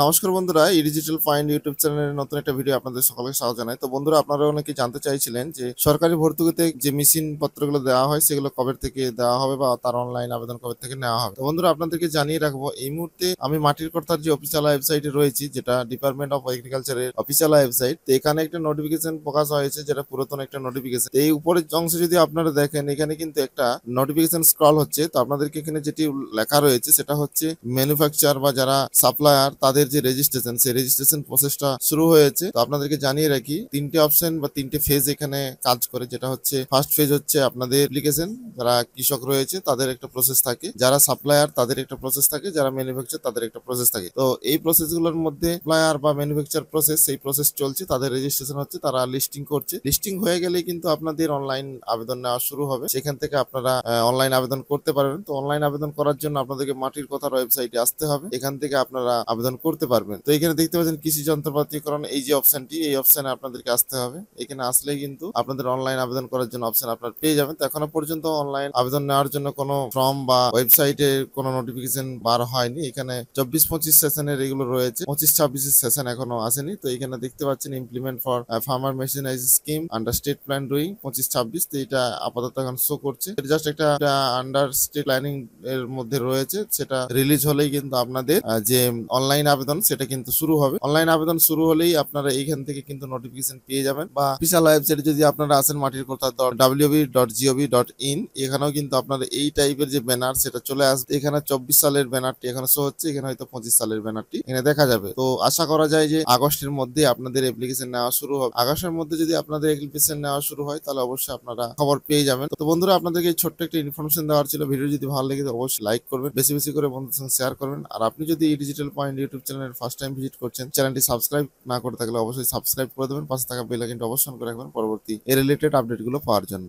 নমস্কার বন্ধুরা, digital find YouTube চ্যানেলের নতুন একটা ভিডিও আপনাদের সকলকে স্বাগত জানাই। তো বন্ধুরা, আপনারা অনেকে জানতে চাইছিলেন যে সরকারি ভর্তুকিতে যে মেশিন পত্রগুলো দেওয়া হয় সেগুলো কবে থেকে দেওয়া হবে বা তার অনলাইন আবেদন কবে থেকে নেওয়া হবে। তো বন্ধুরা, আপনাদেরকে জানিয়ে রাখবো এই মুহূর্তে আমি মাটির কর্তার যে অফিসিয়াল ওয়েবসাইটে রয়েছি, যেটা ডিপার্টমেন্ট অফ এগ্রিকালচারের অফিসিয়াল ওয়েবসাইট। তো এখানে একটা নোটিফিকেশন প্রকাশ হয়েছে, যেটা পুরাতন একটা নোটিফিকেশন। এই উপরের অংশে যদি আপনারা দেখেন, এখানে কিন্তু একটা নোটিফিকেশন স্ক্রল হচ্ছে। তো আপনাদেরকে এখানে যেটি লেখা রয়েছে সেটা হচ্ছে ম্যানুফ্যাকচার বা যারা সাপ্লায়ার তাদের যে রেজিস্ট্রেশন, সেই রেজিস্ট্রেশন প্রসেসটা শুরু হয়েছে। তো আপনাদেরকে জানিয়ে রাখি, তিনটে অপশন বা তিনটে ফেজ এখানে কাজ করে। যেটা হচ্ছে ফার্স্ট ফেজ হচ্ছে আপনাদের অ্যাপ্লিকেশন, যারা কৃষক রয়েছে তাদের একটা প্রসেস থাকে, যারা সাপ্লায়ার তাদের একটা প্রসেস থাকে, যারা ম্যানুফ্যাকচার তাদের একটা প্রসেস থাকে। তো এই প্রসেসগুলোর মধ্যে সাপ্লায়ার বা ম্যানুফ্যাকচার প্রসেস, সেই প্রসেস চলছে, তাদের রেজিস্ট্রেশন হচ্ছে, তারা লিস্টিং করছে। লিস্টিং হয়ে গেলে কিন্তু আপনাদের অনলাইন আবেদন নেওয়া শুরু হবে। সেখান থেকে আপনারা অনলাইন আবেদন করতে পারবেন। তো অনলাইন আবেদন করার জন্য আপনাদেরকে মাটির কথার ওয়েবসাইটে আসতে হবে, এখান থেকে আপনারা আবেদন করতে পারবেন। তো এখানে দেখতে পাচ্ছেন কৃষি যন্ত্রপাতিকরণ, এই যে অপশনটি, এই অপশনে আপনাদেরকে আসতে হবে। এখানে আসলেই কিন্তু আপনাদের অনলাইন আবেদন করার জন্য অপশন আপনারা পেয়ে যাবেন। তো এখনো পর্যন্ত অনলাইন আবেদন নেওয়ার জন্য কোনো ফর্ম বা ওয়েবসাইটে কোনো নোটিফিকেশন বার হয়নি। এখানে 24-25 সেশনের এগুলো রয়েছে, 25-26 সেশন এখনো আসেনি। তো এখানে দেখতে পাচ্ছেন implement for farmer mechanise scheme under state plan doing 25-26। তো এটা আপাতত এখন শো করছে, এটা জাস্ট একটা আন্ডার স্টেট প্ল্যানিং এর মধ্যে রয়েছে। সেটা রিলিজ হলেই কিন্তু আপনাদের যে অনলাইন আবেদন সেটা কিন্তু শুরু হবে। অনলাইন আবেদন শুরু হলেই আপনারা এইখান থেকে কিন্তু নোটিফিকেশন পেয়ে যাবেন। বা অফিসিয়াল ওয়েবসাইটে যদি আপনারা আসেন মাটির কথা www.gov.in, এখানেও কিন্তু আপনারা এই টাইপের যে ব্যানার সেটা চলে আসবে। এখানে 24 সালের ব্যানারটি এখানে শো হচ্ছে, এখানে হয়তো 25 সালের ব্যানারটি এখানে দেখা যাবে। তো আশা করা যায় যে আগস্টের মধ্যে আপনাদের অ্যাপ্লিকেশন নেওয়া শুরু হবে। আগস্টের মধ্যে যদি আপনাদের অ্যাপ্লিকেশন নেওয়া শুরু হয় তাহলে অবশ্যই আপনারা খবর পেয়ে যাবেন। তো বন্ধুরা, আপনাদেরকে এই ছোট্ট একটা ইনফরমেশন দেওয়ার ছিল। ভিডিও যদি ভালো লেগে থাকে অবশ্যই লাইক করবেন, বেশি বেশি করে বন্ধুদের সঙ্গে শেয়ার করবেন। আর আপনি যদি এই ডিজিটাল পয়েন্ট ইউটিউব চ্যানেলের ফার্স্ট টাইম ভিজিট করছেন, চ্যানেলটি সাবস্ক্রাইব না করে থাকলে অবশ্যই সাবস্ক্রাইব করে দেবেন, পাশে থাকা বেল আইকনটি অবশ্যই অন করে রাখবেন পরবর্তী এই রিলেটেড আপডেটগুলো পাওয়ার জন্য।